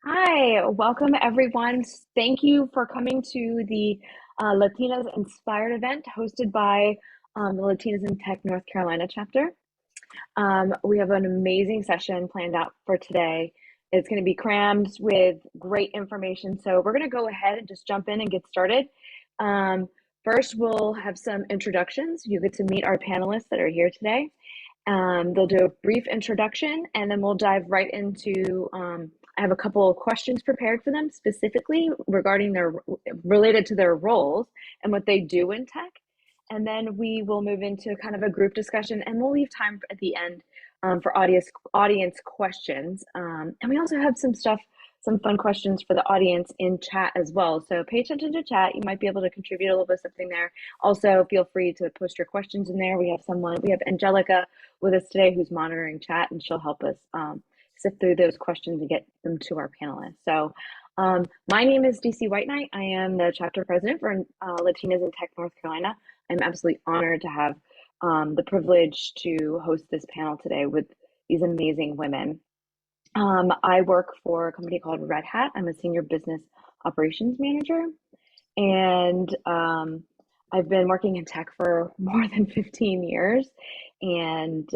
Hi, welcome everyone. Thank you for coming to the Latinas Inspired event hosted by the Latinas in Tech North Carolina chapter. We have an amazing session planned out for today. It's going to be crammed with great information. So we're going to go ahead and just jump in and get started. First, we'll have some introductions. You get to meet our panelists that are here today. They'll do a brief introduction and then we'll dive right into I have a couple of questions prepared for them specifically related to their roles and what they do in tech. And then we will move into kind of a group discussion and we'll leave time at the end for audience questions. And we also have some fun questions for the audience in chat as well. So pay attention to chat. You might be able to contribute a little bit of something there. Also, feel free to post your questions in there. We have Angelica with us today who's monitoring chat, and she'll help us sift through those questions and get them to our panelists. So my name is DC White Knight. I am the chapter president for Latinas in Tech North Carolina. I'm absolutely honored to have the privilege to host this panel today with these amazing women. I work for a company called Red Hat. I'm a senior business operations manager, and I've been working in tech for more than 15 years. And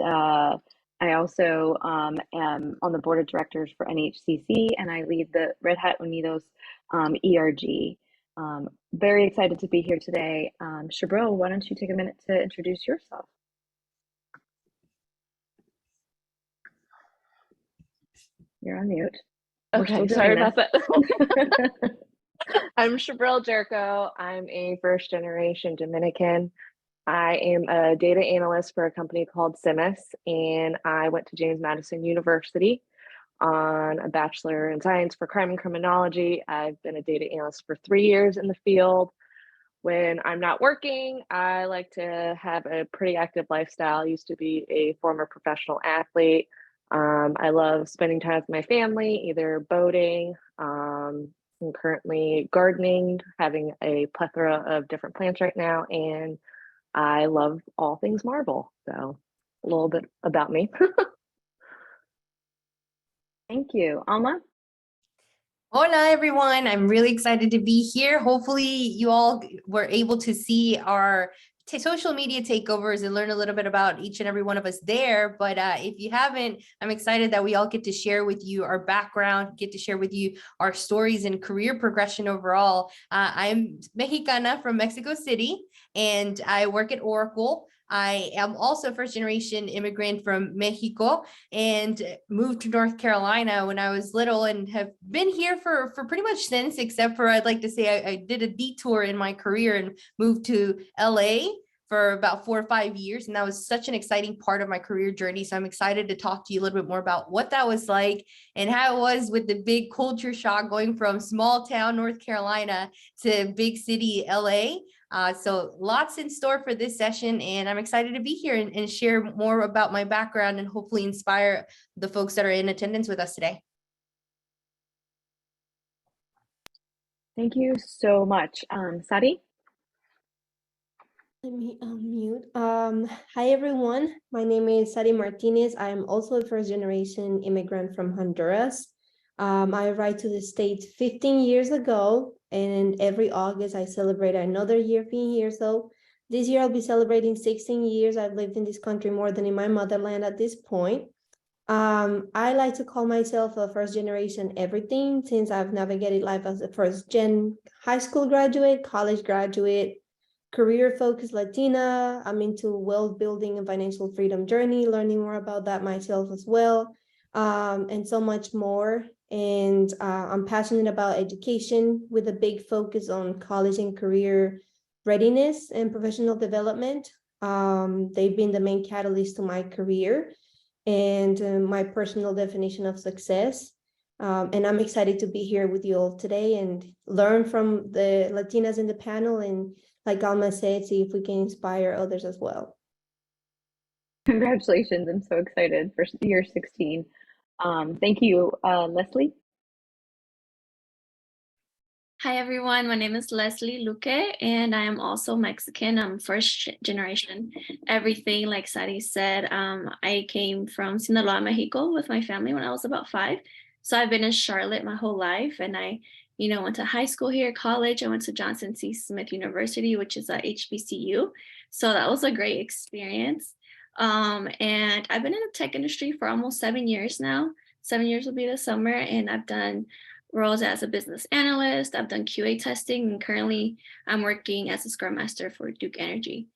I also am on the board of directors for NHCC, and I lead the Red Hat Unidos ERG. Very excited to be here today. Shabril, why don't you take a minute to introduce yourself? You're on mute. Okay, sorry about that. I'm Shabril Jericho. I'm a first generation Dominican. I am a data analyst for a company called Simis, and I went to James Madison University on a Bachelor in Science for Crime and Criminology. I've been a data analyst for 3 years in the field. When I'm not working, I like to have a pretty active lifestyle. I used to be a former professional athlete. I love spending time with my family, either boating, I'm currently gardening, having a plethora of different plants right now, and I love all things Marvel. So a little bit about me. Thank you. Alma? Hola, everyone. I'm really excited to be here. Hopefully you all were able to see our social media takeovers and learn a little bit about each and every one of us there. But if you haven't, I'm excited that we all get to share with you our background, get to share with you our stories and career progression overall. I'm Mexicana from Mexico City, and I work at Oracle. I am also a first generation immigrant from Mexico and moved to North Carolina when I was little and have been here for pretty much since, except for I'd like to say I did a detour in my career and moved to LA for about 4 or 5 years. And that was such an exciting part of my career journey. So I'm excited to talk to you a little bit more about what that was like and how it was with the big culture shock going from small town North Carolina to big city LA. So lots in store for this session, and I'm excited to be here and share more about my background and hopefully inspire the folks that are in attendance with us today. Thank you so much. Sadi? Let me unmute. Hi, everyone. My name is Sadi Martinez. I am also a first generation immigrant from Honduras. I arrived to the States 15 years ago, and every August I celebrate another year being here. So this year I'll be celebrating 16 years. I've lived in this country more than in my motherland at this point. I like to call myself a first generation everything since I've navigated life as a first gen high school graduate, college graduate, career focused Latina. I'm into wealth building and financial freedom journey, learning more about that myself as well, and so much more. And I'm passionate about education with a big focus on college and career readiness and professional development. They've been the main catalyst to my career and my personal definition of success. And I'm excited to be here with you all today and learn from the Latinas in the panel, and like Alma said, see if we can inspire others as well. Congratulations. I'm so excited for year 16. Thank you, Leslie. Hi, everyone. My name is Leslie Luque, and I am also Mexican. I'm first generation everything. Like Sadi said, I came from Sinaloa, Mexico with my family when I was about 5. So I've been in Charlotte my whole life, and I, went to high school here, college. I went to Johnson C. Smith University, which is a HBCU. So that was a great experience. And I've been in the tech industry for almost 7 years now. 7 years will be this summer, and I've done roles as a business analyst. I've done QA testing, and currently I'm working as a Scrum Master for Duke Energy.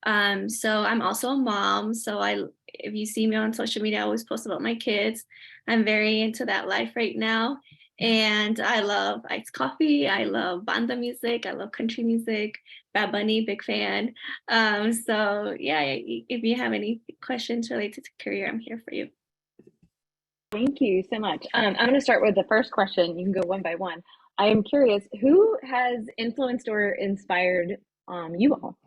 So I'm also a mom. So if you see me on social media, I always post about my kids. I'm very into that life right now. And I love iced coffee. I love banda music. I love country music. Bad Bunny, big fan. So yeah, if you have any questions related to career, I'm here for you. Thank you so much. I'm going to start with the first question. You can go one by one. I am curious, who has influenced or inspired you all?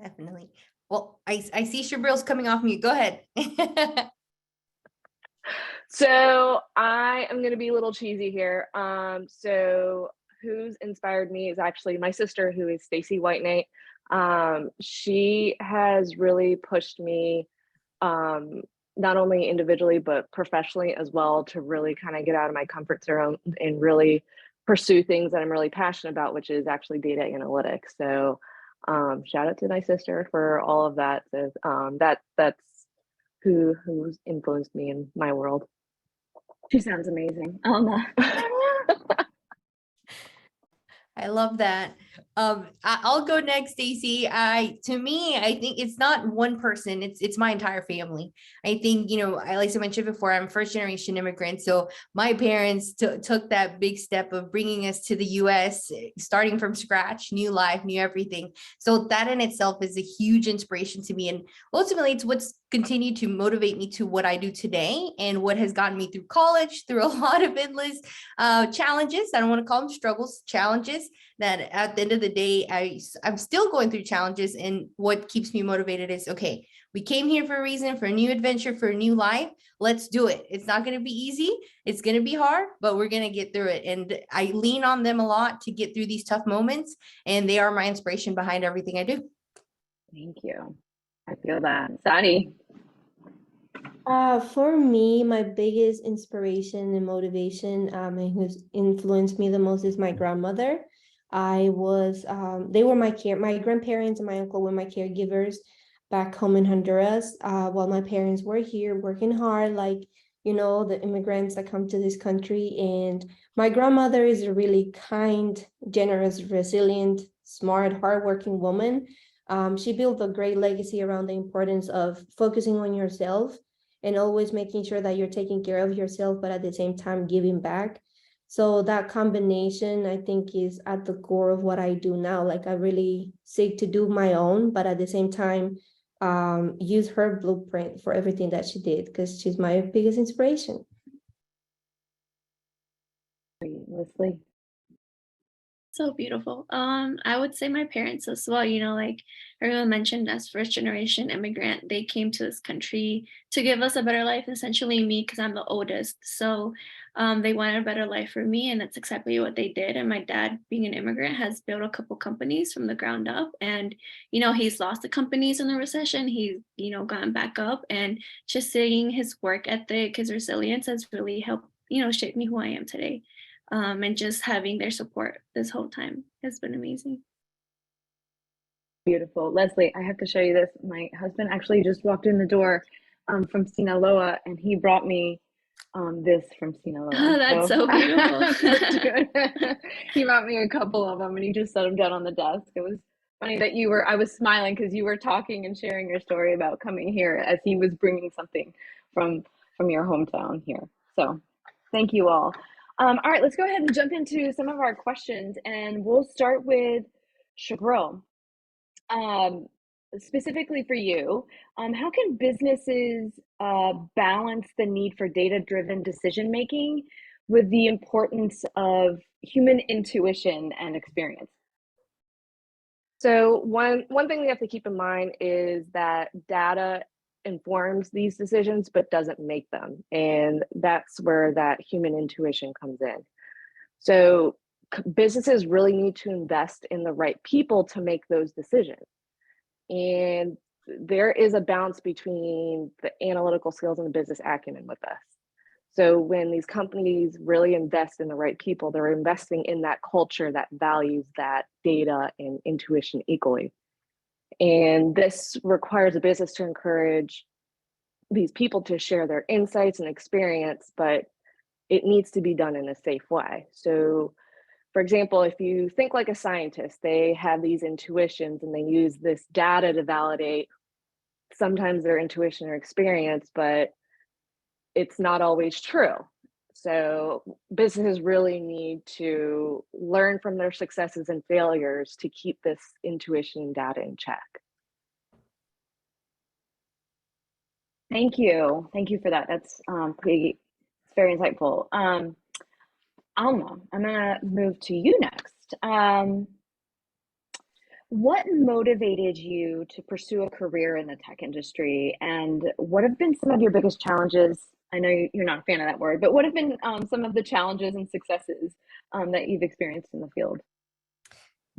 Definitely. Well, I see Shabril's coming off mute. Go ahead. So I am going to be a little cheesy here. So who's inspired me is actually my sister, who is Stacy White Knight. She has really pushed me, not only individually, but professionally as well, to really kind of get out of my comfort zone and really pursue things that I'm really passionate about, which is actually data analytics. So shout out to my sister for all of that. So that's who's influenced me in my world. She sounds amazing. I love that. I'll go next, Stacey. To me, I think it's not one person, it's my entire family. I think, like I mentioned before, I'm first generation immigrant. So my parents took that big step of bringing us to the US, starting from scratch, new life, new everything. So that in itself is a huge inspiration to me. And ultimately, it's what's continued to motivate me to what I do today and what has gotten me through college, through a lot of endless challenges. I don't want to call them struggles, challenges, that at the end of the day, I'm still going through challenges. And what keeps me motivated is, okay, we came here for a reason, for a new adventure, for a new life. Let's do it. It's not going to be easy. It's going to be hard, but we're going to get through it. And I lean on them a lot to get through these tough moments. And they are my inspiration behind everything I do. Thank you. I feel that. Sadi? For me, my biggest inspiration and motivation, and who's influenced me the most is my grandmother. They were my grandparents and my uncle were my caregivers back home in Honduras, while my parents were here working hard, like, the immigrants that come to this country. And my grandmother is a really kind, generous, resilient, smart, hardworking woman. She built a great legacy around the importance of focusing on yourself and always making sure that you're taking care of yourself, but at the same time giving back. So that combination, I think, is at the core of what I do now. Like, I really seek to do my own, but at the same time, use her blueprint for everything that she did, because she's my biggest inspiration. Leslie? So beautiful. I would say my parents as well, like everyone mentioned, as first generation immigrant, they came to this country to give us a better life, essentially me, because I'm the oldest. So they wanted a better life for me, and that's exactly what they did. And my dad, being an immigrant, has built a couple companies from the ground up. And, he's lost the companies in the recession. He's, gotten back up, and just seeing his work ethic, his resilience has really helped, shape me who I am today. And just having their support this whole time has been amazing. Beautiful. Leslie, I have to show you this. My husband actually just walked in the door from Sinaloa, and he brought me this from Sinaloa. Oh, that's so beautiful. He brought me a couple of them, and he just set them down on the desk. It was funny that I was smiling because you were talking and sharing your story about coming here as he was bringing something from your hometown here. So thank you all. All right, let's go ahead and jump into some of our questions, and we'll start with Shabril. Specifically for you, how can businesses balance the need for data-driven decision-making with the importance of human intuition and experience? So one thing we have to keep in mind is that data informs these decisions but doesn't make them, and that's where that human intuition comes in. So businesses really need to invest in the right people to make those decisions, and there is a balance between the analytical skills and the business acumen with us. So when these companies really invest in the right people, they're investing in that culture that values that data and intuition equally. And this requires a business to encourage these people to share their insights and experience, but it needs to be done in a safe way. So, for example, if you think like a scientist, they have these intuitions and they use this data to validate sometimes their intuition or experience, but it's not always true. So businesses really need to learn from their successes and failures to keep this intuition and data in check. Thank you. Thank you for that. That's it's very insightful. Alma, I'm gonna move to you next. What motivated you to pursue a career in the tech industry, and what have been some of your biggest challenges? I know you're not a fan of that word, but what have been some of the challenges and successes that you've experienced in the field?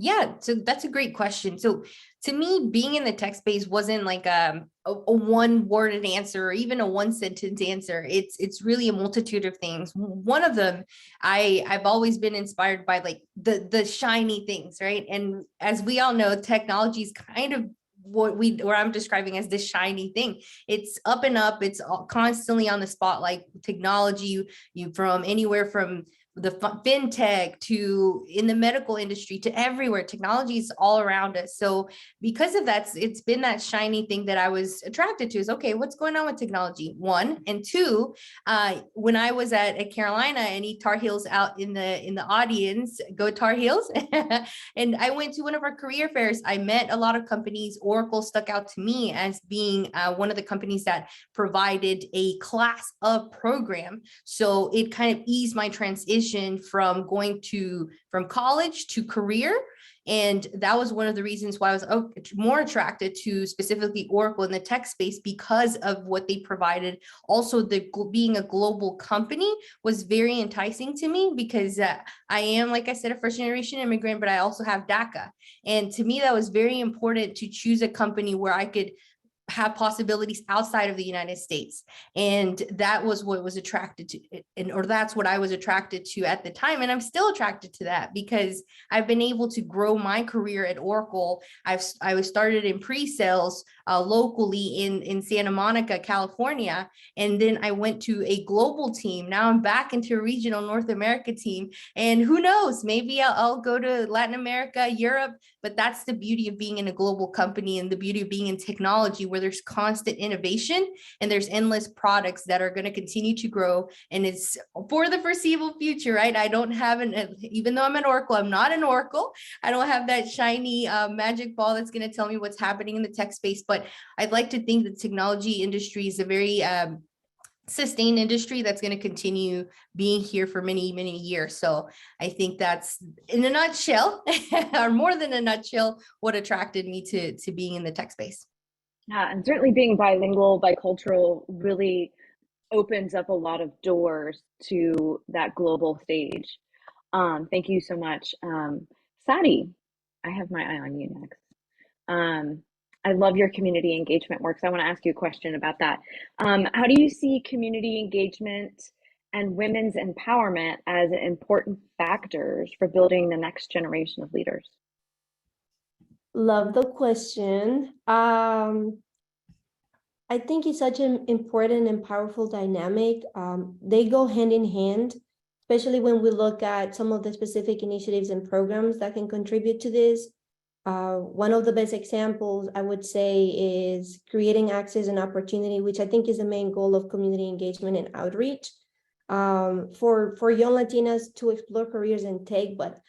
Yeah, so that's a great question. So to me, being in the tech space wasn't like a one-worded answer or even a one-sentence answer. It's really a multitude of things. One of them, I've always been inspired by like the shiny things, right? And as we all know, technology is kind of what I'm describing as the shiny thing. It's up and up. It's constantly on the spotlight. Technology, you from anywhere from the fintech to in the medical industry to everywhere. Technology is all around us. So because of that, it's been that shiny thing that I was attracted to is, okay, what's going on with technology? One, and two, when I was at Carolina and Tar Heels out in the audience, go Tar Heels. And I went to one of our career fairs. I met a lot of companies. Oracle stuck out to me as being one of the companies that provided a class of program. So it kind of eased my transition from college to career. And that was one of the reasons why I was more attracted to specifically Oracle in the tech space, because of what they provided. Also, being a global company was very enticing to me, because I am, like I said, a first generation immigrant, but I also have DACA. And to me, that was very important to choose a company where I could have possibilities outside of the United States. And that was what was attracted to, or that's what I was attracted to at the time. And I'm still attracted to that because I've been able to grow my career at Oracle. I was started in pre-sales locally in Santa Monica, California. And then I went to a global team. Now I'm back into a regional North America team. And who knows, maybe I'll go to Latin America, Europe, but that's the beauty of being in a global company and the beauty of being in technology, where there's constant innovation and there's endless products that are going to continue to grow. And it's for the foreseeable future, right? I don't have even though I'm an Oracle, I'm not an Oracle. I don't have that shiny magic ball that's going to tell me what's happening in the tech space. But I'd like to think the technology industry is a very sustained industry that's going to continue being here for many, many years. So I think that's, in a nutshell, or more than a nutshell, what attracted me to being in the tech space. Yeah, and certainly being bilingual, bicultural really opens up a lot of doors to that global stage. Thank you so much. Sadi, I have my eye on you next. I love your community engagement work, so I want to ask you a question about that. How do you see community engagement and women's empowerment as important factors for building the next generation of leaders? Love the question. I think it's such an important and powerful dynamic. They go hand in hand, especially when we look at some of the specific initiatives and programs that can contribute to this. One of the best examples I would say is creating access and opportunity, which I think is the main goal of community engagement and outreach for young Latinas to explore careers in tech, but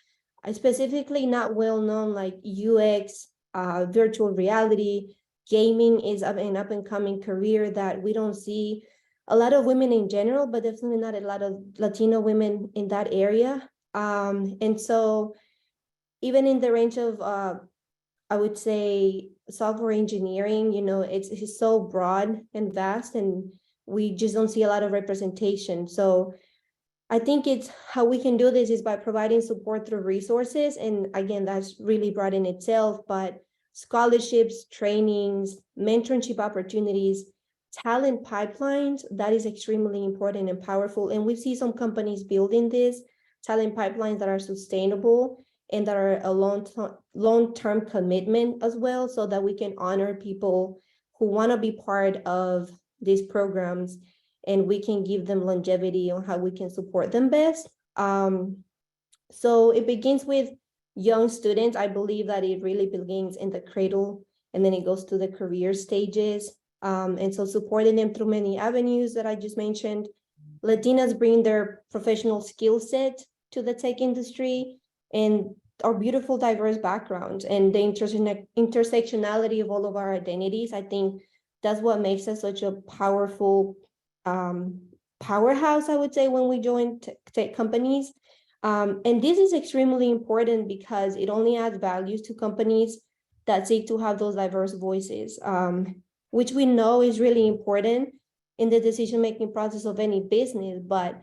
specifically not well known like UX, virtual reality. Gaming is an up and coming career that we don't see a lot of women in general, but definitely not a lot of Latino women in that area. And so even in the range of, I would say, software engineering, it's so broad and vast, and we just don't see a lot of representation. So I think it's how we can do this is by providing support through resources. And again, that's really broad in itself, but scholarships, trainings, mentorship opportunities, talent pipelines. That is extremely important and powerful. And we see some companies building this talent pipelines that are sustainable and that are a long-term commitment as well, so that we can honor people who want to be part of these programs, and we can give them longevity on how we can support them best. So it begins with young students. I believe that it really begins in the cradle, and then it goes to the career stages. And so supporting them through many avenues that I just mentioned. Latinas bring their professional skill set to the tech industry and our beautiful diverse backgrounds and the intersectionality of all of our identities. I think that's what makes us such a powerful powerhouse, I would say, when we join tech companies. And this is extremely important because it only adds values to companies that seek to have those diverse voices, which we know is really important in the decision-making process of any business. But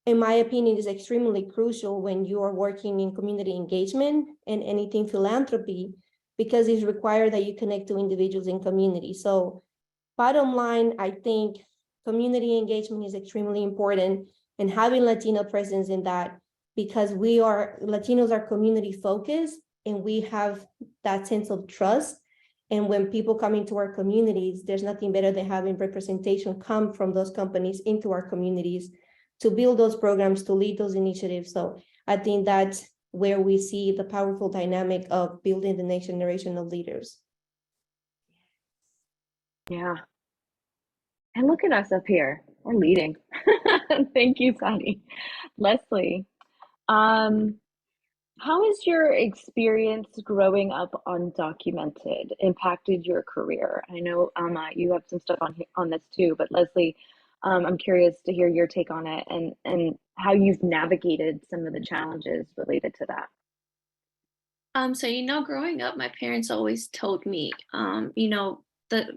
in my opinion, is extremely crucial when you are working in community engagement and anything philanthropy, because it's required that you connect to individuals in community. So bottom line, I think community engagement is extremely important, and having Latino presence in that, because Latinos are community focused and we have that sense of trust. And when people come into our communities, there's nothing better than having representation come from those companies into our communities to build those programs, to lead those initiatives. So I think that's where we see the powerful dynamic of building the next generation of leaders. Yeah. And look at us up here. We're leading. Thank you, Sadi. Leslie, how has your experience growing up undocumented impacted your career? I know, you have some stuff on this too, but Leslie, I'm curious to hear your take on it and how you've navigated some of the challenges related to that. So, growing up, my parents always told me,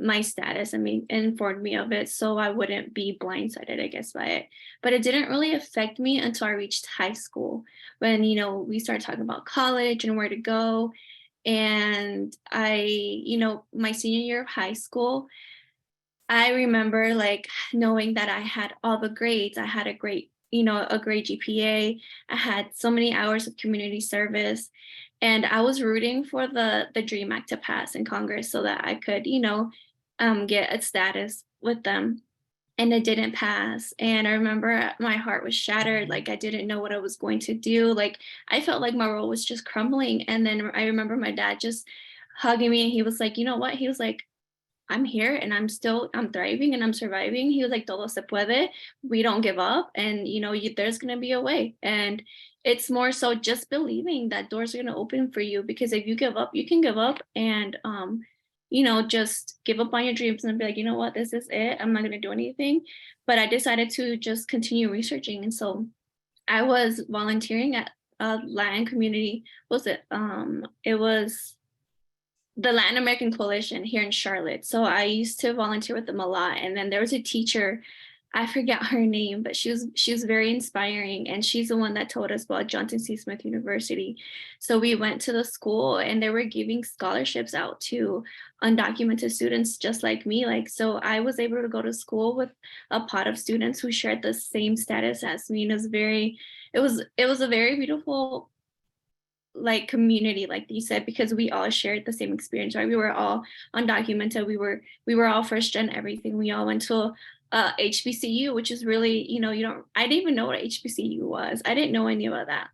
my status, informed me of it so I wouldn't be blindsided, I guess, by it. But it didn't really affect me until I reached high school when, we started talking about college and where to go. And my senior year of high school, I remember like knowing that I had all the grades. I had a great GPA. I had so many hours of community service, and I was rooting for the DREAM Act to pass in Congress so that I could, get a status with them. And it didn't pass. And I remember my heart was shattered. Like I didn't know what I was going to do. Like I felt like my world was just crumbling. And then I remember my dad just hugging me, and he was like, you know what? He was like, I'm here and I'm thriving and I'm surviving. He was like, todo se puede. We don't give up. And, there's going to be a way. And it's more so just believing that doors are going to open for you, because if you give up, you can give up and, just give up on your dreams and be like, you know what, this is it. I'm not going to do anything. But I decided to just continue researching. And so I was volunteering at a Latin community. It was the Latin American Coalition here in Charlotte. So I used to volunteer with them a lot. And then there was a teacher, I forget her name, but she was very inspiring. And she's the one that told us about Johnson C. Smith University. So we went to the school and they were giving scholarships out to undocumented students just like me. So I was able to go to school with a pot of students who shared the same status as me. And it was a very beautiful community, like you said, because we all shared the same experience, right? We were all undocumented. We were all first gen everything. We all went to HBCU, which is really, I didn't even know what HBCU was. I didn't know any about that.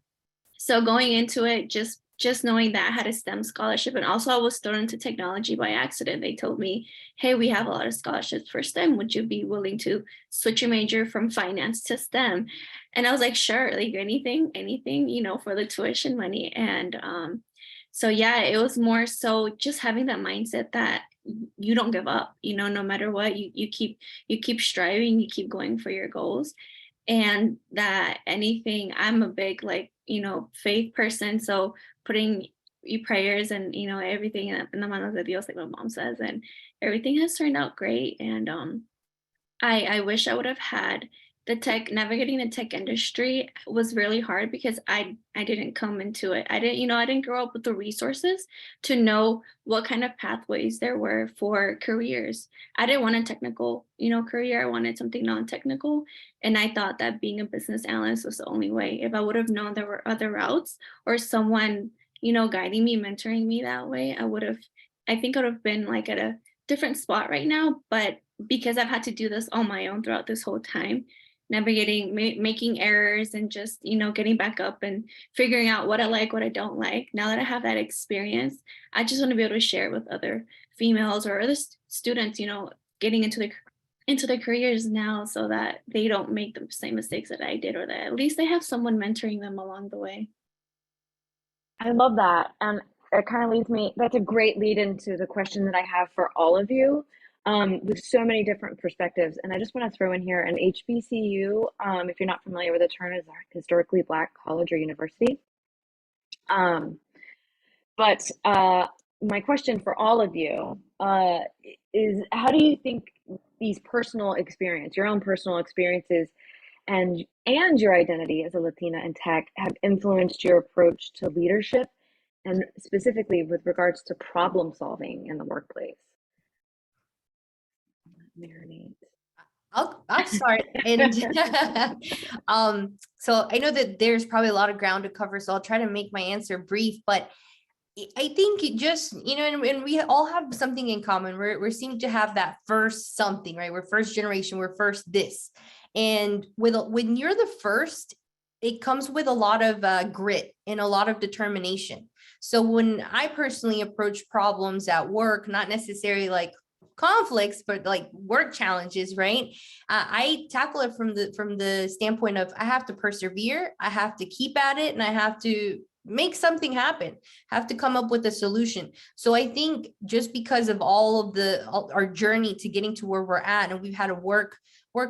So going into it, just knowing that I had a STEM scholarship, and also I was thrown into technology by accident. They told me, hey, we have a lot of scholarships for STEM. Would you be willing to switch your major from finance to STEM? And I was like, sure, like anything, for the tuition money. And so yeah, it was more so just having that mindset that you don't give up, no matter what, you keep striving, you keep going for your goals. And that anything, I'm a big faith person, so putting your prayers and everything in the manos de Dios, like my mom says, and everything has turned out great. And I wish I would have had navigating the tech industry was really hard because I didn't come into it. I didn't grow up with the resources to know what kind of pathways there were for careers. I didn't want a technical, career. I wanted something non-technical. And I thought that being a business analyst was the only way. If I would have known there were other routes or someone, guiding me, mentoring me that way, I think I would have been like at a different spot right now. But because I've had to do this on my own throughout this whole time, navigating, making errors and just, getting back up and figuring out what I like, what I don't like. Now that I have that experience, I just want to be able to share it with other females or other students, getting into their careers now so that they don't make the same mistakes that I did, or that at least they have someone mentoring them along the way. I love that. And it kind of leads me, that's a great lead into the question that I have for all of you, with so many different perspectives. And I just want to throw in here an HBCU, if you're not familiar with the term, is a historically Black college or university. But my question for all of you is, how do you think these personal experience, your own personal experiences, and your identity as a Latina in tech have influenced your approach to leadership, and specifically with regards to problem solving in the workplace? Marinate. I'll start. And so I know that there's probably a lot of ground to cover, so I'll try to make my answer brief, but I think it just, and we all have something in common. We seem to have that first something, right? We're first generation, we're first this. And when you're the first, it comes with a lot of grit and a lot of determination. So when I personally approach problems at work, not necessarily like conflicts, but like work challenges, right? I tackle it from the standpoint of I have to persevere, I have to keep at it, and I have to make something happen, have to come up with a solution. So I think just because of all of our journey to getting to where we're at, and we've had to work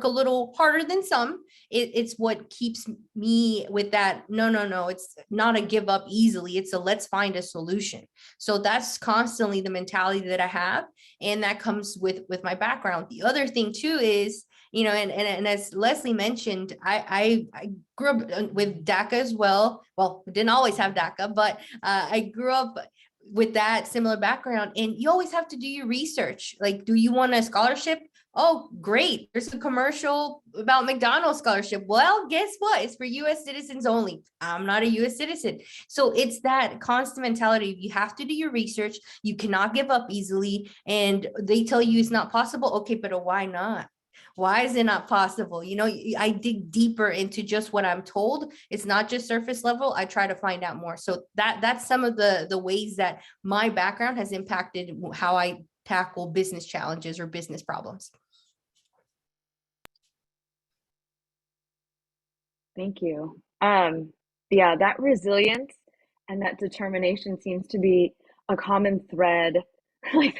a little harder than some, it's what keeps me with that. No, it's not a give up easily. It's a let's find a solution. So that's constantly the mentality that I have. And that comes with my background. The other thing too is, and as Leslie mentioned, I grew up with DACA as well. Well, didn't always have DACA, but I grew up with that similar background. And you always have to do your research. Like, do you want a scholarship? Oh, great. There's a commercial about McDonald's scholarship. Well, guess what? It's for US citizens only. I'm not a US citizen. So it's that constant mentality. You have to do your research. You cannot give up easily. And they tell you it's not possible. Okay, but why not? Why is it not possible? I dig deeper into just what I'm told. It's not just surface level. I try to find out more. So that's some of the ways that my background has impacted how I tackle business challenges or business problems. Thank you. Yeah, that resilience and that determination seems to be a common thread, like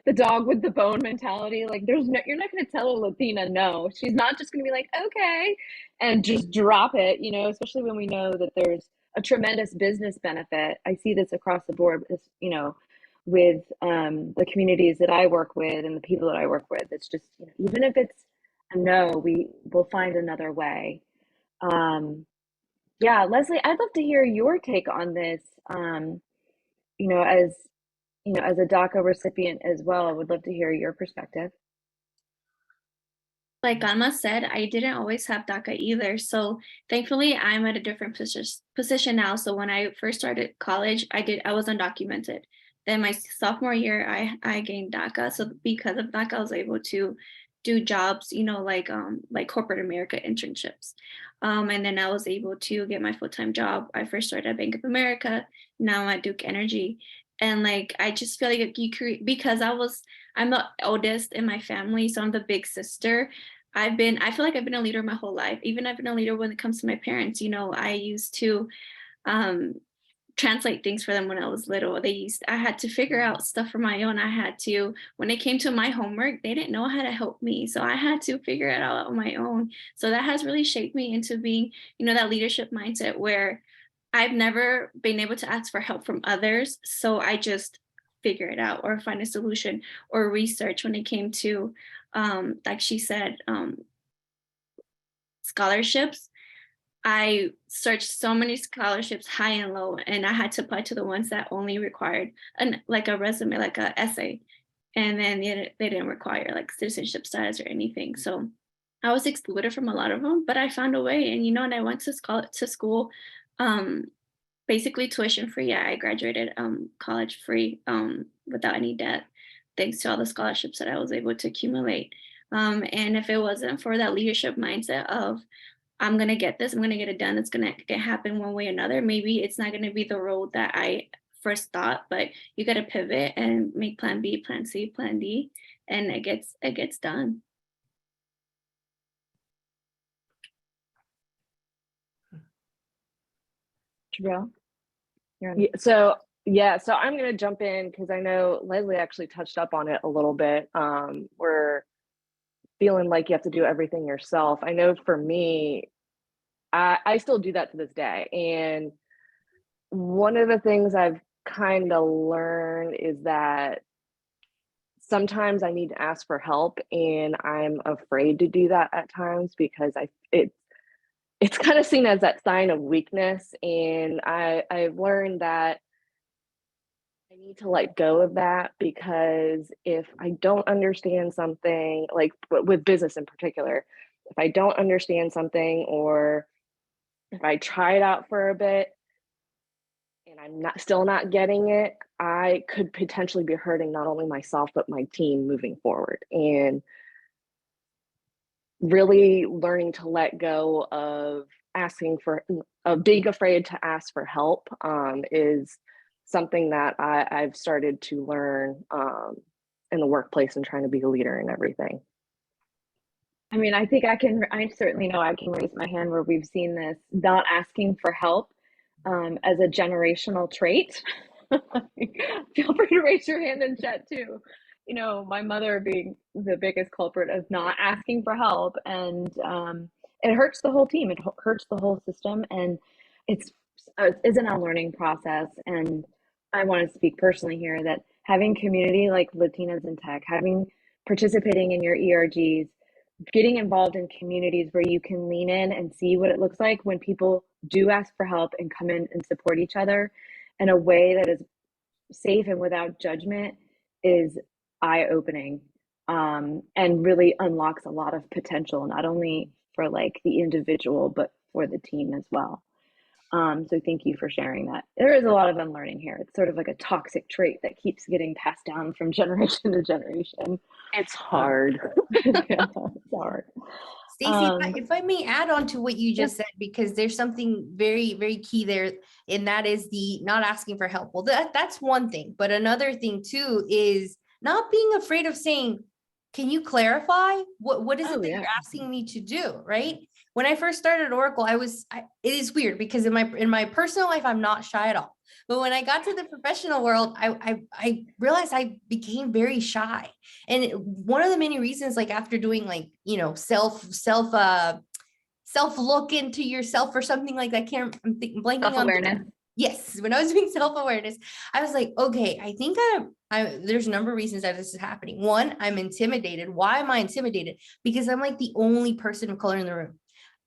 the dog with the bone mentality. Like you're not going to tell a Latina no. She's not just going to be like, okay, and just drop it, especially when we know that there's a tremendous business benefit. I see this across the board, with the communities that I work with and the people that I work with. It's just, even if it's a no, we will find another way. Yeah, Leslie, I'd love to hear your take on this. As a DACA recipient as well, I would love to hear your perspective. Like Alma said, I didn't always have DACA either. So thankfully, I'm at a different position now. So when I first started college, I was undocumented. Then my sophomore year, I gained DACA. So because of DACA, I was able to do jobs, like corporate America internships. And then I was able to get my full-time job. I first started at Bank of America. Now I'm at Duke Energy. And I just feel like because I'm the oldest in my family, so I'm the big sister. I feel like I've been a leader my whole life. Even I've been a leader when it comes to my parents. I used to translate things for them when I was little. I had to figure out stuff for my own. When it came to my homework, they didn't know how to help me. So I had to figure it out on my own. So that has really shaped me into being, that leadership mindset where I've never been able to ask for help from others. So I just figure it out or find a solution or research when it came to, like she said, scholarships, I searched so many scholarships high and low, and I had to apply to the ones that only required like a resume, like an essay. And then they didn't require like citizenship status or anything. So I was excluded from a lot of them, but I found a way. And, and I went to school, basically tuition free. Yeah, I graduated college free without any debt, thanks to all the scholarships that I was able to accumulate. And if it wasn't for that leadership mindset of, I'm going to get this, I'm going to get it done, it's going to happen one way or another, maybe it's not going to be the road that I first thought, but you got to pivot and make plan B, plan C, plan D, and it gets done. Jabril? So I'm going to jump in because I know Leslie actually touched up on it a little bit. We're feeling like you have to do everything yourself. I know for me, I still do that to this day. And one of the things I've kind of learned is that sometimes I need to ask for help, and I'm afraid to do that at times because it's kind of seen as that sign of weakness. And I've learned that I need to let go of that, because if I don't understand something, like with business in particular, if I don't understand something, or if I try it out for a bit and I'm still not getting it, I could potentially be hurting not only myself, but my team moving forward. And really learning to let go of being afraid to ask for help is something that I've started to learn in the workplace and trying to be a leader in everything. I mean, I think I certainly know I can raise my hand where we've seen this, not asking for help as a generational trait. Feel free to raise your hand in chat too. My mother being the biggest culprit of not asking for help, and it hurts the whole team. It hurts the whole system, and it's an unlearning process. And I want to speak personally here that having community like Latinas in Tech, participating in your ERGs, getting involved in communities where you can lean in and see what it looks like when people do ask for help and come in and support each other in a way that is safe and without judgment is eye-opening, and really unlocks a lot of potential, not only for like the individual, but for the team as well. So thank you for sharing that. There is a lot of unlearning here. It's sort of like a toxic trait that keeps getting passed down from generation to generation. It's hard. Yeah, it's hard. Stacey, if I may add on to what you just said, because there's something very, very key there, and that is the not asking for help. Well, that's one thing, but another thing too is not being afraid of saying, can you clarify what is it that you're asking me to do, right? When I first started at Oracle, it is weird because in my personal life, I'm not shy at all. But when I got to the professional world, I realized I became very shy. And one of the many reasons, like after doing like, self look into yourself or something like that, I'm blanking on self-awareness. Yes, when I was doing self-awareness, I was like, okay, I think there's a number of reasons that this is happening. One, I'm intimidated. Why am I intimidated? Because I'm like the only person of color in the room.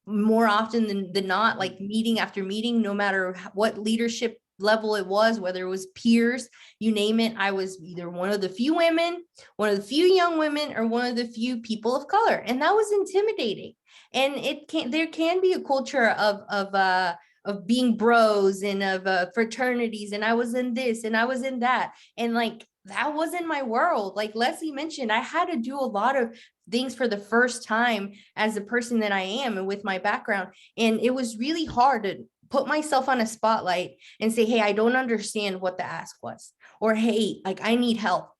More often than not, like meeting after meeting, no matter what leadership level it was, whether it was peers, you name it, I was either one of the few women, one of the few young women, or one of the few people of color. And that was intimidating. And there can be a culture of being bros and of fraternities. And I was in this and I was in that. And like, that wasn't my world. Like Leslie mentioned, I had to do a lot of things for the first time as the person that I am and with my background. And it was really hard to put myself on a spotlight and say, hey, I don't understand what the ask was, or hey, like I need help.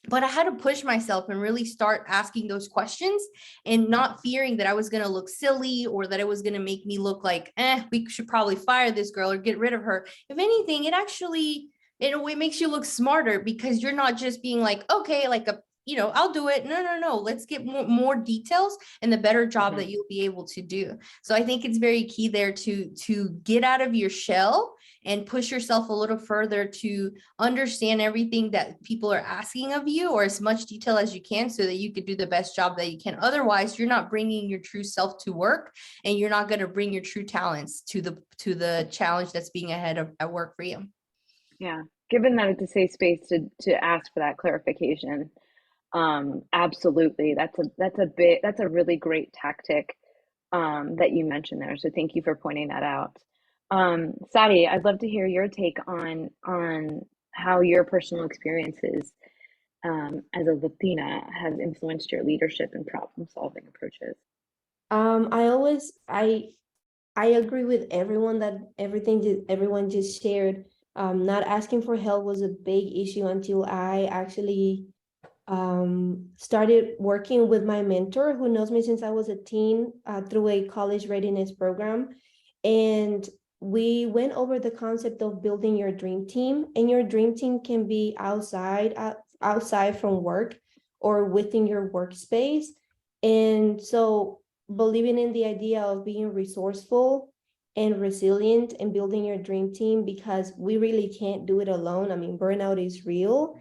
But I had to push myself and really start asking those questions and not fearing that I was going to look silly or that it was going to make me look like, we should probably fire this girl or get rid of her. If anything, it actually, in a way, makes you look smarter because you're not just being like, okay, like I'll do it. No. Let's get more details and the better job that you'll be able to do. So I think it's very key there to get out of your shell and push yourself a little further to understand everything that people are asking of you, or as much detail as you can, so that you could do the best job that you can. Otherwise, you're not bringing your true self to work, and you're not going to bring your true talents to the challenge that's being ahead of at work for you. Yeah, given that it's a safe space to ask for that clarification, absolutely, that's a really great tactic that you mentioned there. So thank you for pointing that out. Sadi, I'd love to hear your take on how your personal experiences as a Latina has influenced your leadership and problem solving approaches. I agree with everyone that everyone just shared. Not asking for help was a big issue until I actually started working with my mentor, who knows me since I was a teen, through a college readiness program. And we went over the concept of building your dream team, and your dream team can be outside from work or within your workspace. And so believing in the idea of being resourceful and resilient and building your dream team, because we really can't do it alone. I mean, burnout is real,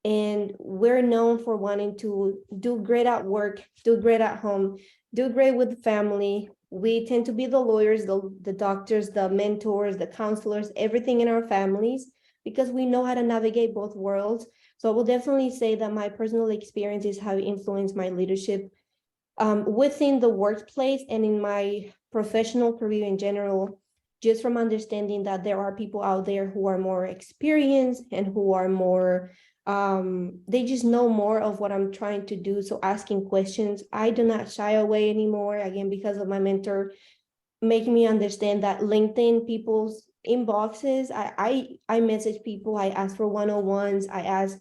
and we're known for wanting to do great at work, do great at home, do great with family. We tend to be the lawyers, the doctors, the mentors, the counselors, everything in our families, because we know how to navigate both worlds. So I will definitely say that my personal experiences have influenced my leadership within the workplace and in my professional career in general, just from understanding that there are people out there who are more experienced and who are more, they just know more of what I'm trying to do. So asking questions, I do not shy away anymore, again, because of my mentor making me understand that LinkedIn people's inboxes, I message people, I ask for one-on-ones, I ask,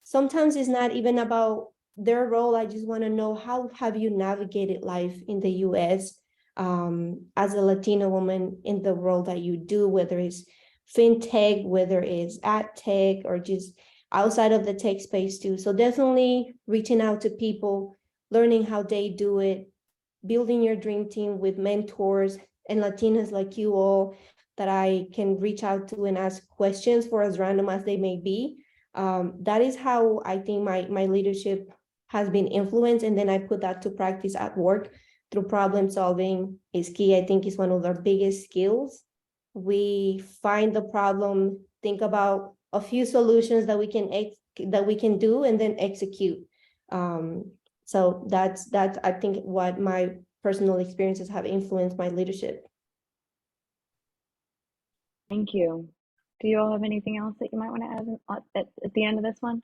sometimes it's not even about their role. I just want to know, how have you navigated life in the US as a Latina woman in the role that you do, whether it's fintech, whether it's ad tech, or just outside of the tech space too. So definitely reaching out to people, learning how they do it, building your dream team with mentors and Latinas like you all that I can reach out to and ask questions for, as random as they may be. That is how I think my leadership has been influenced, and then I put that to practice at work through problem solving is key. I think it's one of our biggest skills. We find the problem, think about a few solutions that we can do, and then execute. So that's I think what my personal experiences have influenced my leadership. Thank you. Do you all have anything else that you might want to add at the end of this one?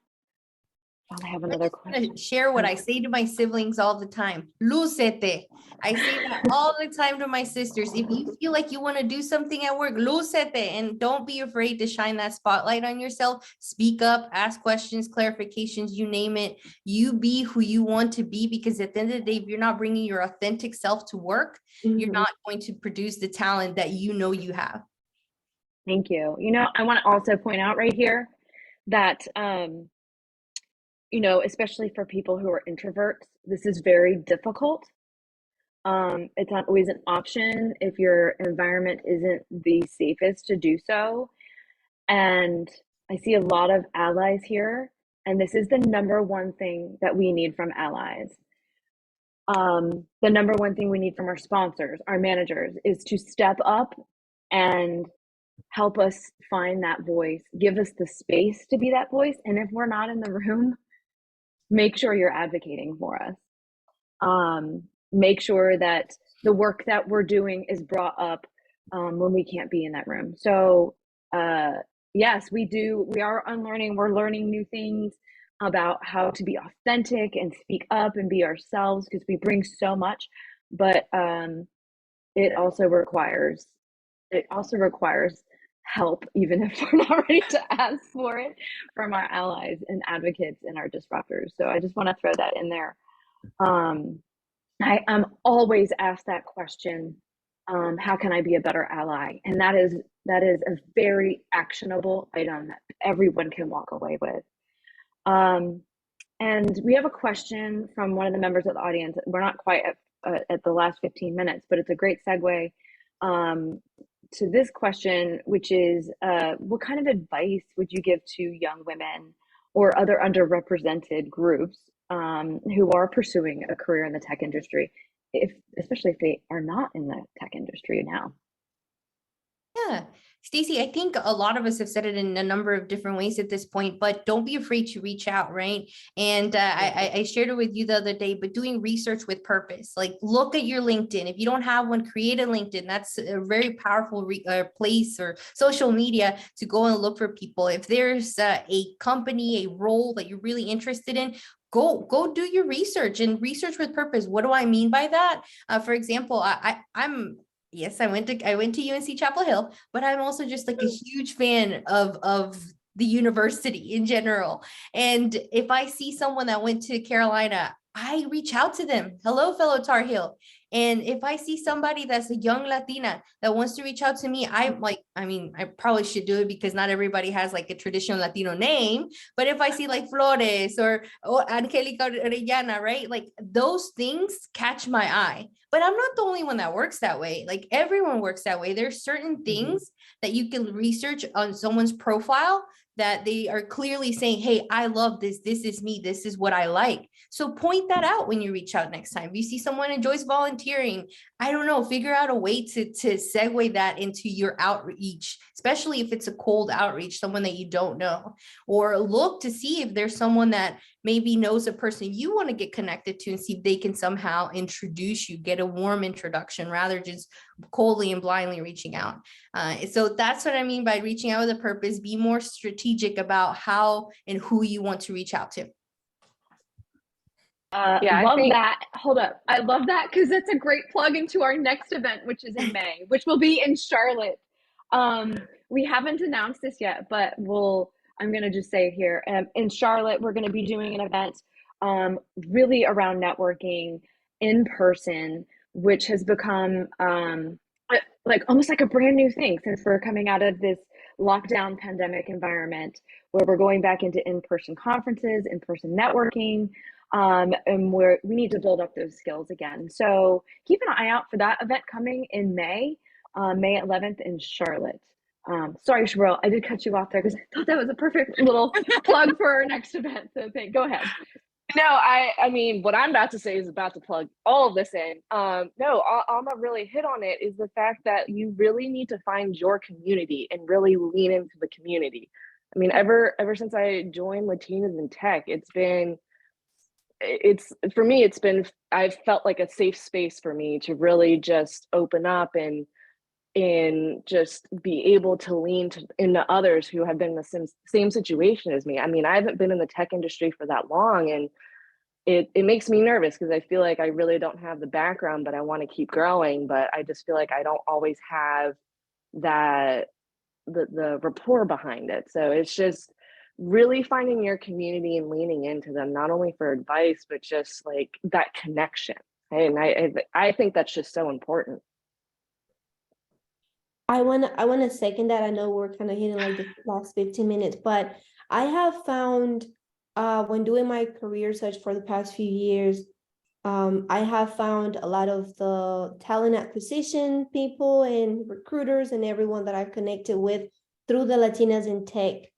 I have another question. Share what I say to my siblings all the time. Lucete. I say that all the time to my sisters. If you feel like you want to do something at work, lucete, and don't be afraid to shine that spotlight on yourself. Speak up, ask questions, clarifications, you name it. You be who you want to be, because at the end of the day, if you're not bringing your authentic self to work, you're not going to produce the talent that you know you have. Thank you. You know, I want to also point out right here that you know, especially for people who are introverts, this is very difficult. It's not always an option if your environment isn't the safest to do so. And I see a lot of allies here, and this is the number one thing that we need from allies. The number one thing we need from our sponsors, our managers, is to step up and help us find that voice, give us the space to be that voice. And if we're not in the room, make sure you're advocating for us. Make sure that the work that we're doing is brought up when we can't be in that room. So yes, we are unlearning, we're learning new things about how to be authentic and speak up and be ourselves, because we bring so much, but it also requires help, even if we're not ready to ask for it, from our allies and advocates and our disruptors. So I just want to throw that in there. I'm always asked that question, how can I be a better ally? And that is a very actionable item that everyone can walk away with. And we have a question from one of the members of the audience. We're not quite at the last 15 minutes, but it's a great segue to this question, which is, what kind of advice would you give to young women or other underrepresented groups who are pursuing a career in the tech industry, especially if they are not in the tech industry now? Yeah, Stacey, I think a lot of us have said it in a number of different ways at this point, but don't be afraid to reach out, right? And I shared it with you the other day, but doing research with purpose, like look at your LinkedIn. If you don't have one, create a LinkedIn. That's a very powerful place or social media to go and look for people. If there's a company, a role that you're really interested in, go do your research and research with purpose. What do I mean by that? For example, I'm yes, I went to UNC Chapel Hill, but I'm also just like a huge fan of the university in general. And if I see someone that went to Carolina, I reach out to them. Hello, fellow Tar Heel. And if I see somebody that's a young Latina that wants to reach out to me, I'm like, I mean, I probably should do it because not everybody has like a traditional Latino name. But if I see like Flores or Angelica Orellana, right? Like those things catch my eye. But I'm not the only one that works that way. Like everyone works that way. There's certain things that you can research on someone's profile that they are clearly saying, hey, I love this. This is me. This is what I like. So point that out when you reach out next time. If you see someone enjoys volunteering, I don't know, figure out a way to segue that into your outreach, especially if it's a cold outreach, someone that you don't know, or look to see if there's someone that maybe knows a person you want to get connected to and see if they can somehow introduce you, get a warm introduction rather just coldly and blindly reaching out. So that's what I mean by reaching out with a purpose. Be more strategic about how and who you want to reach out to. Love that. Hold up. I love that because that's a great plug into our next event, which is in May, which will be in Charlotte. We haven't announced this yet, but I'm going to just say it here. In Charlotte, we're going to be doing an event really around networking in person, which has become like almost like a brand new thing since we're coming out of this lockdown pandemic environment where we're going back into in-person conferences, in-person networking, and we need to build up those skills again. So keep an eye out for that event coming in May, May 11th in Charlotte. Sorry, Shabril, I did cut you off there because I thought that was a perfect little plug for our next event. So go ahead. No, I mean, what I'm about to say is about to plug all of this in. No, I'm gonna really hit on it is the fact that you really need to find your community and really lean into the community. I mean, ever since I joined Latinas in Tech, I've felt like a safe space for me to really just open up and just be able to lean into others who have been in the same situation as me. I mean, I haven't been in the tech industry for that long, and it makes me nervous because I feel like I really don't have the background, but I want to keep growing. But I just feel like I don't always have the rapport behind it. So it's just really finding your community and leaning into them, not only for advice, but just like that connection. And I think that's just so important. I wanna second that. I know we're kind of hitting like the last 15 minutes, but I have found when doing my career search for the past few years, I have found a lot of the talent acquisition people and recruiters and everyone that I've connected with through the Latinas in Tech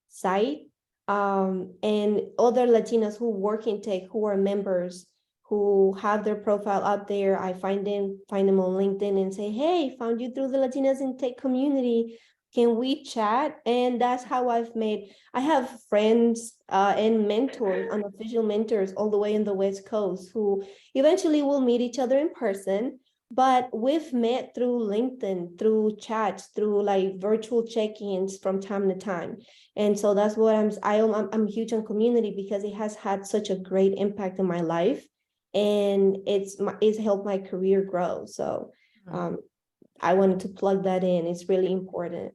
site, and other Latinas who work in tech, who are members, who have their profile out there. I find them on LinkedIn and say, hey, found you through the Latinas in Tech community. Can we chat? And that's how I have friends and mentors, unofficial mentors all the way in the West Coast who eventually will meet each other in person. But we've met through LinkedIn, through chats, through like virtual check-ins from time to time. And so that's what I'm huge on community because it has had such a great impact in my life. And it's helped my career grow. So I wanted to plug that in. It's really important.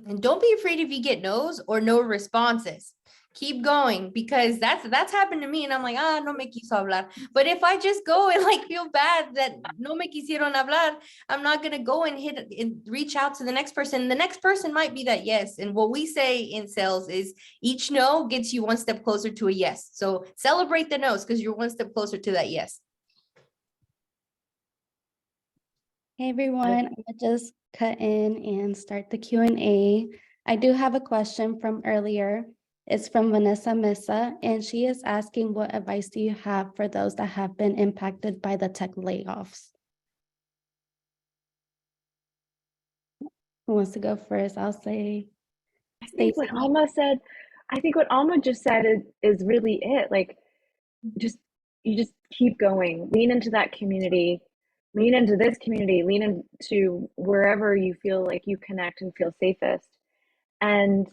And don't be afraid if you get no's or no responses. Keep going because that's happened to me and I'm like, no me quiso hablar. But if I just go and like feel bad that no me quisieron hablar, I'm not going to go and reach out to the next person. The next person might be that yes. And what we say in sales is each no gets you one step closer to a yes. So celebrate the no's because you're one step closer to that yes. Hey everyone, I'm gonna just cut in and start the Q&A. I do have a question from earlier. It's from Vanessa Missa, and she is asking, what advice do you have for those that have been impacted by the tech layoffs? Who wants to go first? I'll say. I think what Alma said, I think what Alma just said is really it. Like, you just keep going, lean into that community, lean into this community, lean into wherever you feel like you connect and feel safest, and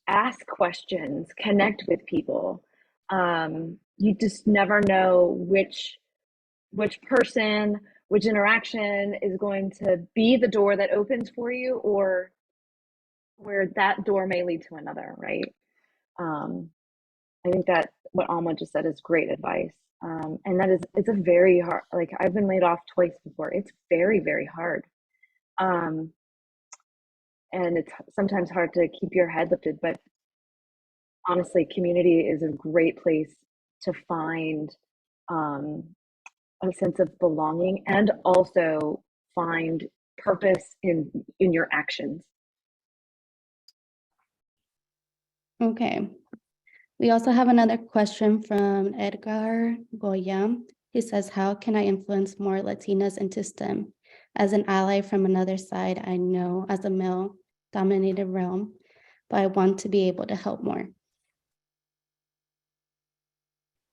ask questions, connect with people. You just never know which person, which interaction is going to be the door that opens for you, or where that door may lead to another, right? I think that what Alma just said is great advice. And that is, it's a very hard, like I've been laid off twice before. It's very, very hard. And it's sometimes hard to keep your head lifted, but honestly, community is a great place to find a sense of belonging and also find purpose in your actions. Okay. We also have another question from Edgar Goya. He says, how can I influence more Latinas into STEM? As an ally from another side, I know as a male-dominated realm, but I want to be able to help more.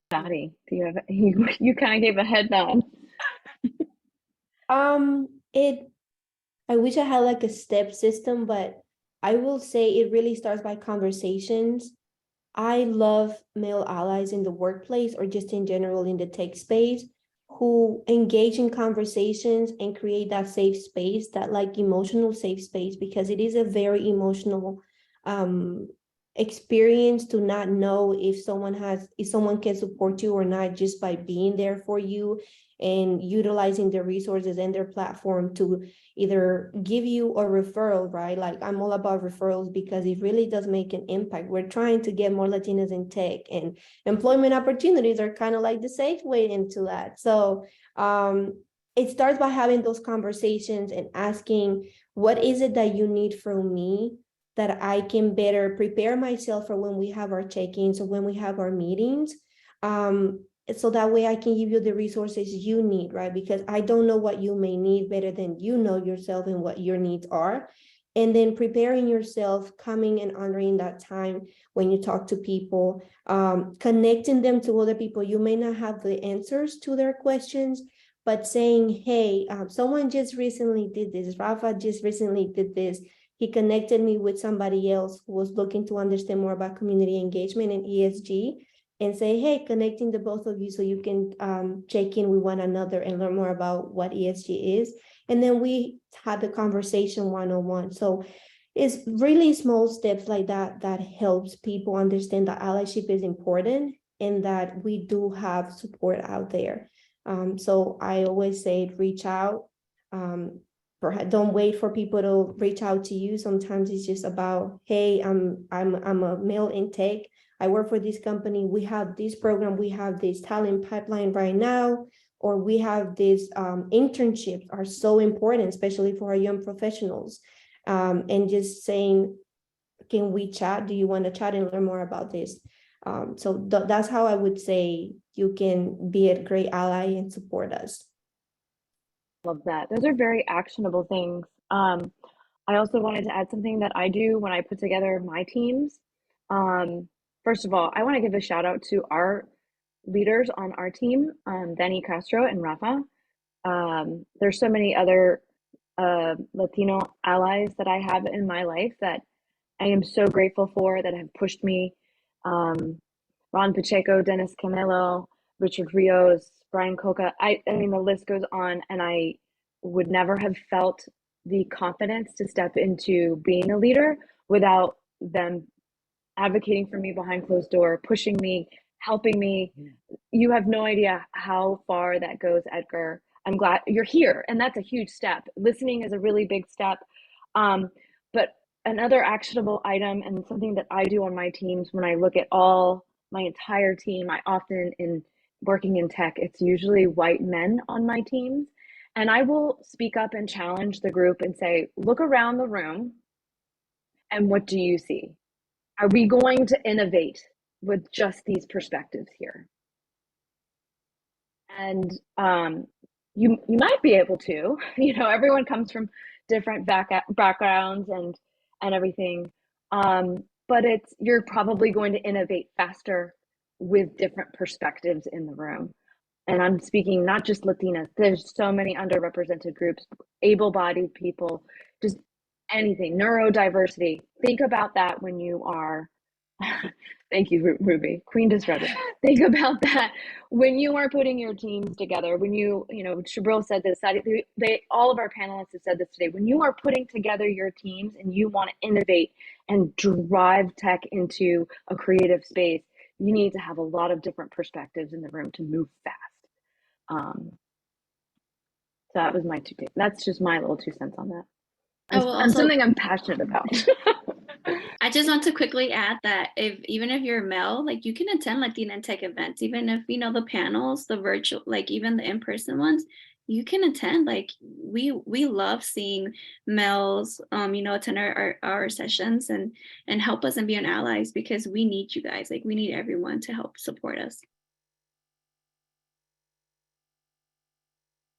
Dottie, do you have you kind of gave a head nod. I wish I had like a step system, but I will say it really starts by conversations. I love male allies in the workplace or just in general in the tech space who engage in conversations and create that safe space, that like emotional safe space, because it is a very emotional experience to not know if someone can support you or not just by being there for you and utilizing their resources and their platform to either give you a referral, right? Like I'm all about referrals because it really does make an impact. We're trying to get more Latinas in tech, and employment opportunities are kind of like the safe way into that. So it starts by having those conversations and asking, what is it that you need from me that I can better prepare myself for when we have our check-ins or when we have our meetings? So that way I can give you the resources you need, right? Because I don't know what you may need better than you know yourself and what your needs are. And then preparing yourself, coming and honoring that time when you talk to people, connecting them to other people. You may not have the answers to their questions, but saying, hey, someone just recently did this. Rafa just recently did this. He connected me with somebody else who was looking to understand more about community engagement and ESG, and say, hey, connecting the both of you so you can check in with one another and learn more about what ESG is. And then we had the conversation one-on-one. So it's really small steps like that that helps people understand that allyship is important and that we do have support out there. So I always say, reach out. Don't wait for people to reach out to you. Sometimes it's just about, hey, I'm a male in tech. I work for this company. We have this program. We have this talent pipeline right now, or we have these internships are so important, especially for our young professionals. And just saying, can we chat? Do you want to chat and learn more about this? So that's how I would say you can be a great ally and support us. Love that. Those are very actionable things. I also wanted to add something that I do when I put together my teams. First of all, I want to give a shout out to our leaders on our team, Danny Castro and Rafa. There's so many other Latino allies that I have in my life that I am so grateful for, that have pushed me. Ron Pacheco, Dennis Camelo, Richard Rios, Brian Coca. I mean, the list goes on, and I would never have felt the confidence to step into being a leader without them advocating for me behind closed door, pushing me, helping me. You have no idea how far that goes, Edgar. I'm glad you're here, and that's a huge step. Listening is a really big step. But another actionable item, and something that I do on my teams when I look at all my entire team, I often working in tech, it's usually white men on my teams. And I will speak up and challenge the group and say, look around the room and what do you see? Are we going to innovate with just these perspectives here? And you might be able to, everyone comes from different backgrounds and everything. But you're probably going to innovate faster with different perspectives in the room. And I'm speaking not just Latinas, there's so many underrepresented groups, able-bodied people, just anything, neurodiversity. Think about that when you are, thank you, Ruby, Queen Disruptor. Think about that when you are putting your teams together, when Shabril said this, all of our panelists have said this today, when you are putting together your teams and you want to innovate and drive tech into a creative space, you need to have a lot of different perspectives in the room to move fast. So that was my that's just my little 2 cents on that. And something I'm passionate about. I just want to quickly add that even if you're male, like you can attend Latina tech events, even if the panels, the virtual, like even the in-person ones, you can attend. Like we love seeing males attend our sessions and help us and be an allies, because we need you guys. Like we need everyone to help support us.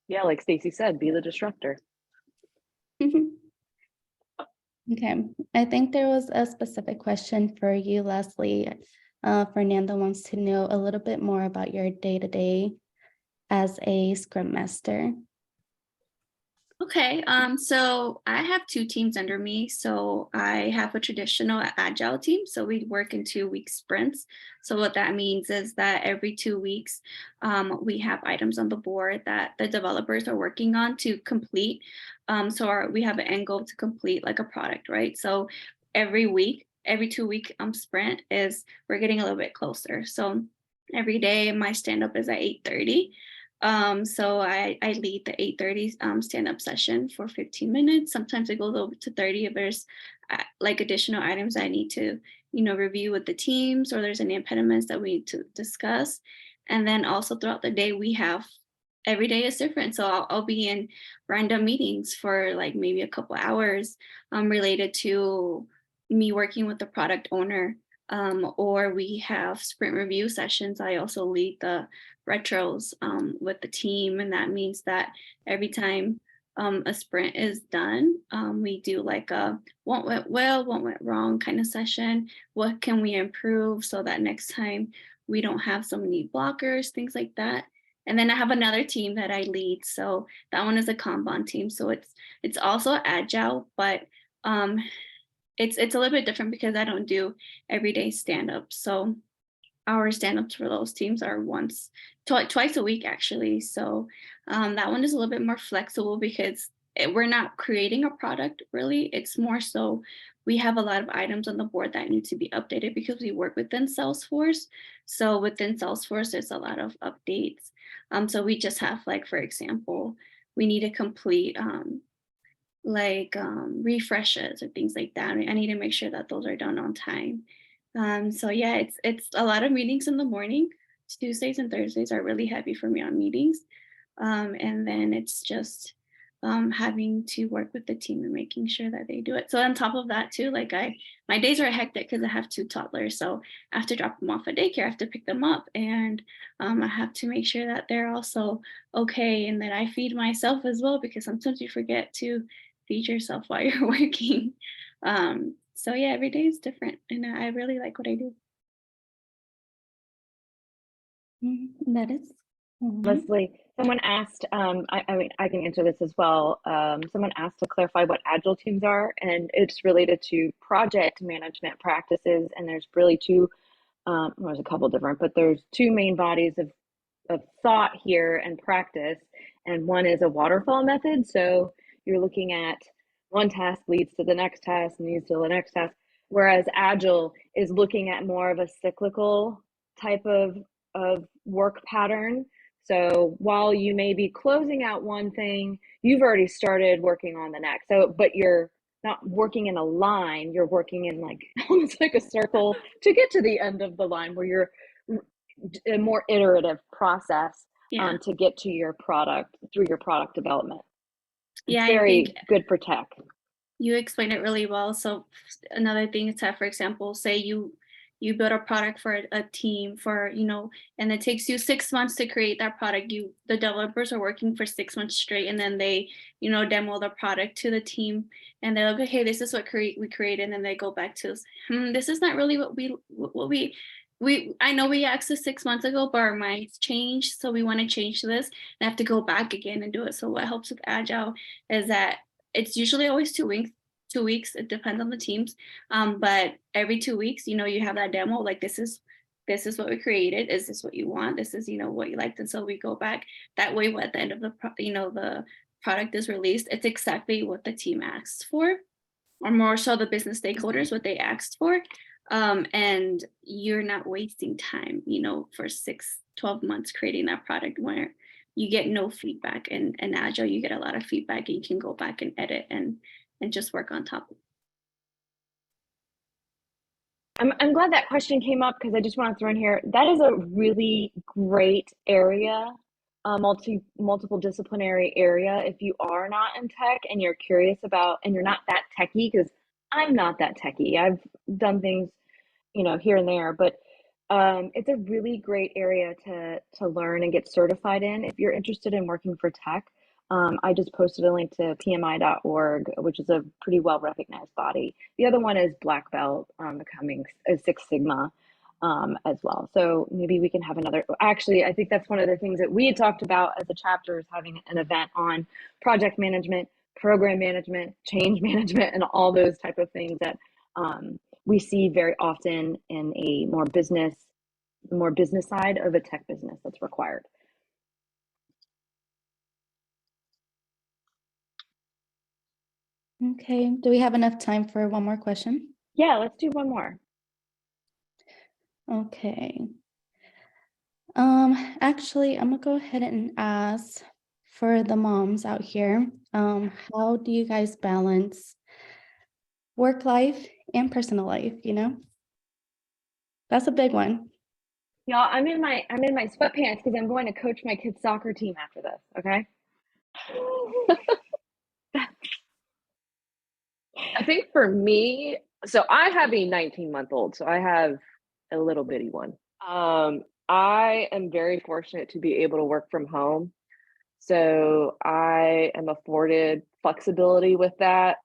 Yeah, like Stacy said, be the disruptor. Okay, I think there was a specific question for you, Leslie. Fernanda wants to know a little bit more about your day-to-day as a Scrum Master. Okay, so I have 2 teams under me. So I have a traditional agile team. So we work in 2-week sprints. So what that means is that every 2 weeks, we have items on the board that the developers are working on to complete. We have an end goal to complete like a product, right? So every week, every 2-week sprint we're getting a little bit closer. So every day my stand-up is at 8:30. So I lead the 8:30 stand-up session for 15 minutes. Sometimes it goes over to 30 if there's like additional items I need to, review with the teams, or there's any impediments that we need to discuss. And then also throughout the day, every day is different. So I'll be in random meetings for like maybe a couple hours related to me working with the product owner. Or we have sprint review sessions. I also lead the retros with the team, and that means that every time a sprint is done, we do like a what went well, what went wrong kind of session. What can we improve so that next time we don't have so many blockers, things like that. And then I have another team that I lead. So that one is a Kanban team. So it's also agile, but it's a little bit different because I don't do everyday stand-ups. So our stand-ups for those teams are twice a week actually. So that one is a little bit more flexible because we're not creating a product really. It's more so we have a lot of items on the board that need to be updated because we work within Salesforce. So within Salesforce, there's a lot of updates. So we just have, like, for example, we need to complete refreshes or things like that. I need to make sure that those are done on time. So yeah, it's a lot of meetings in the morning. Tuesdays and Thursdays are really heavy for me on meetings. And then it's just having to work with the team and making sure that they do it. So on top of that too, like my days are hectic because I have 2 toddlers. So I have to drop them off at daycare, I have to pick them up, and I have to make sure that they're also okay and that I feed myself as well, because sometimes you forget to feed yourself while you're working. So yeah, every day is different, and I really like what I do. That is. Leslie, someone asked, I mean, I can answer this as well. Someone asked to clarify what agile teams are, and it's related to project management practices. And there's really there's a couple different, but there's 2 main bodies of thought here and practice. And one is a waterfall method. So you're looking at one task leads to the next task and leads to the next task. Whereas agile is looking at more of a cyclical type of work pattern. So while you may be closing out one thing, you've already started working on the next. So, but you're not working in a line, you're working in like almost like a circle to get to the end of the line, where a more iterative process Yeah. to get to your product through your product development. It's I very think good for tech. you explained it really well. So another thing is that, for example, say you build a product for a team for, and it takes you 6 months to create that product. The developers are working for 6 months straight, and then they, demo the product to the team, and they're like, hey, this is what we created, and then they go back to, this is not really what we I know we asked this 6 months ago, but our minds changed, so we want to change this and have to go back again and do it. So what helps with Agile is that it's usually always 2 weeks. 2 weeks, it depends on the teams, but every 2 weeks, you have that demo, like this is what we created, is this what you want, this is what you liked, and so we go back. That way, at the end of the product is released, it's exactly what the team asked for, or more so the business stakeholders, what they asked for, and you're not wasting time, for 12 months creating that product where you get no feedback. And Agile, you get a lot of feedback, and you can go back and edit and just work on top. I'm glad that question came up, because I just want to throw in here, that is a really great area, multiple disciplinary area. If you are not in tech and you're curious about, and you're not that techie, because I'm not that techie. I've done things, here and there, but it's a really great area to learn and get certified in. If you're interested in working for tech, I just posted a link to PMI.org, which is a pretty well-recognized body. The other one is Black Belt, becoming a Six Sigma as well. So maybe we can have another, actually, I think that's one of the things that we had talked about as a chapter, is having an event on project management, program management, change management, and all those type of things that we see very often in a more business side of a tech business that's required. Okay, do we have enough time for one more question? Yeah, let's do one more. Okay. Actually, I'm gonna go ahead and ask for the moms out here, how do you guys balance work life and personal life, That's a big one. Y'all, I'm in my sweatpants because I'm going to coach my kids' soccer team after this, okay? I think for me, so I have a 19-month-old, so I have a little bitty one. I am very fortunate to be able to work from home. So I am afforded flexibility with that.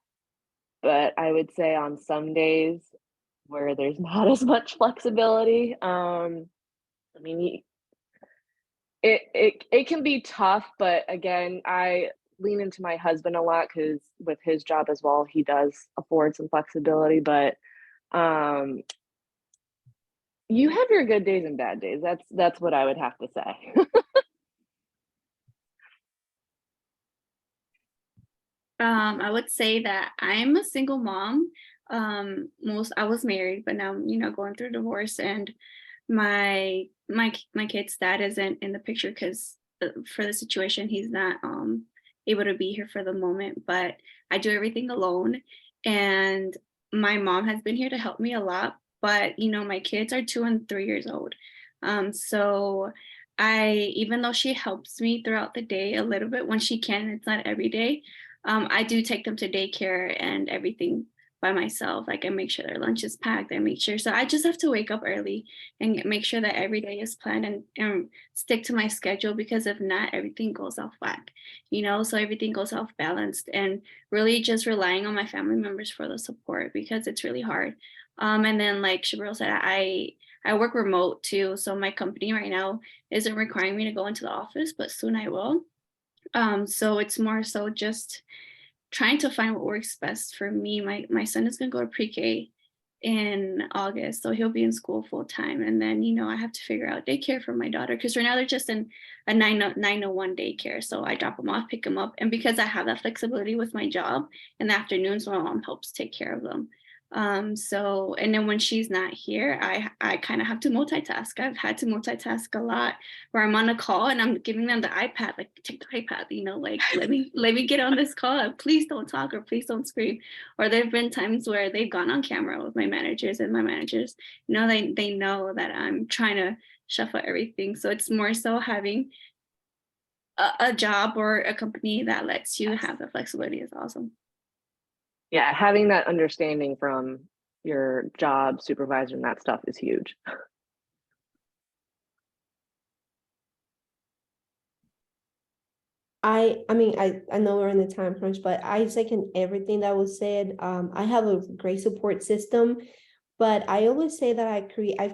But I would say on some days where there's not as much flexibility, I mean, it can be tough, but again, I lean into my husband a lot, because with his job as well, he does afford some flexibility. But you have your good days and bad days. That's what I would have to say. I would say that I'm a single mom. I was married, but now I'm going through divorce, and my kid's dad isn't in the picture because for the situation, he's not able to be here for the moment. But I do everything alone, and my mom has been here to help me a lot. But my kids are 2 and 3 years old, so even though she helps me throughout the day a little bit when she can, it's not every day. I do take them to daycare and everything by myself. Like, I make sure their lunch is packed. I make sure. So I just have to wake up early and make sure that every day is planned and stick to my schedule, because if not, everything goes off whack, so everything goes off balanced, and really just relying on my family members for the support, because it's really hard. And then, like Shabril said, I work remote too. So my company right now isn't requiring me to go into the office, but soon I will. So it's more so just trying to find what works best for me. My son is going to go to pre-K in August, so he'll be in school full time. And then, I have to figure out daycare for my daughter, because right now they're just in a 901 daycare. So I drop them off, pick them up. And because I have that flexibility with my job in the afternoons, my mom helps take care of them. So, and then when she's not here, I kind of have to multitask. I've had to multitask a lot where I'm on a call and I'm giving them the iPad, like take the iPad, like let me get on this call. Please don't talk or please don't scream. Or there've been times where they've gone on camera with my managers and my managers, they know that I'm trying to shuffle everything. So it's more so having a job or a company that lets you have the flexibility is awesome. Yeah, having that understanding from your job supervisor and that stuff is huge. I mean, I know we're in the time crunch, but I second everything that was said. I have a great support system, but I always say that I've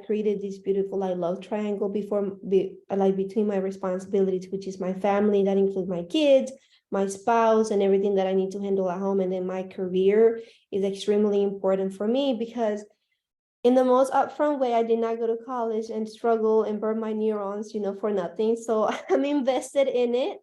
created this beautiful love triangle between my responsibilities, which is my family, that includes my kids, my spouse, and everything that I need to handle at home. And then my career is extremely important for me because in the most upfront way, I did not go to college and struggle and burn my neurons, for nothing. So I'm invested in it.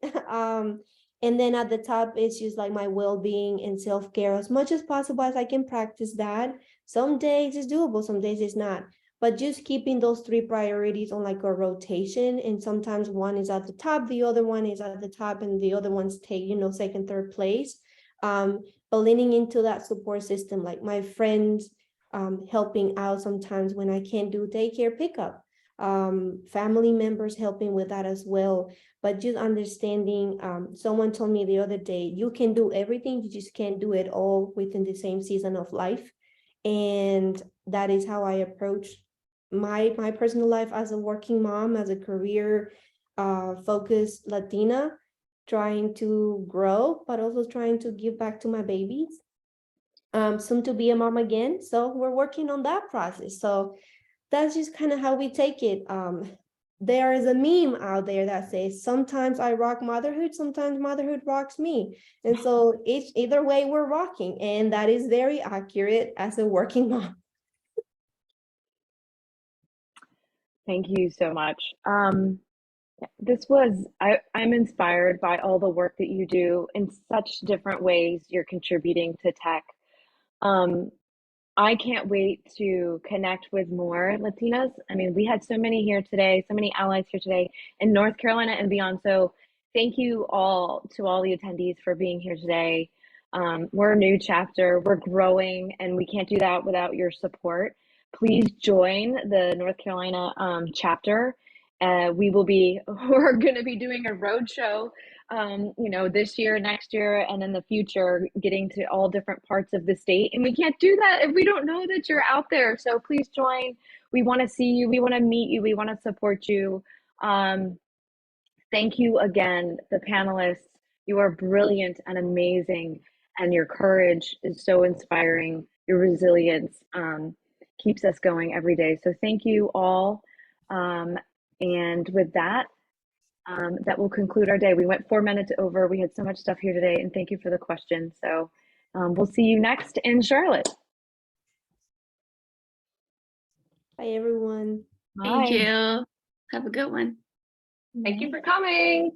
And then at the top, it's just like my well-being and self-care as much as possible as I can practice that. Some days it's doable, some days it's not. But just keeping those three priorities on like a rotation, and sometimes one is at the top, the other one is at the top, and the other ones take, second, third place. But leaning into that support system, like my friends, helping out sometimes when I can't do daycare pickup, family members helping with that as well. But just understanding, someone told me the other day, you can do everything, you just can't do it all within the same season of life. And that is how I approach my personal life as a working mom, as a career focused Latina, trying to grow, but also trying to give back to my babies. Soon to be a mom again. So we're working on that process. So that's just kind of how we take it. There is a meme out there that says, sometimes I rock motherhood, sometimes motherhood rocks me. And so either way we're rocking. And that is very accurate as a working mom. Thank you so much. I'm inspired by all the work that you do in such different ways. You're contributing to tech. I can't wait to connect with more Latinas. I mean, we had so many here today, so many allies here today in North Carolina and beyond. So thank you all to all the attendees for being here today. We're a new chapter, we're growing, and we can't do that without your support. Please join the North Carolina chapter. We're going to be doing a road show, this year, next year, and in the future, getting to all different parts of the state. And we can't do that if we don't know that you're out there. So please join. We want to see you. We want to meet you. We want to support you. Thank you again, the panelists. You are brilliant and amazing, and your courage is so inspiring. Your resilience keeps us going every day. So thank you all. And with that, that will conclude our day. We went 4 minutes over. We had so much stuff here today, and thank you for the questions. So we'll see you next in Charlotte. Bye, everyone. Thank you. Have a good one. Thank you for coming.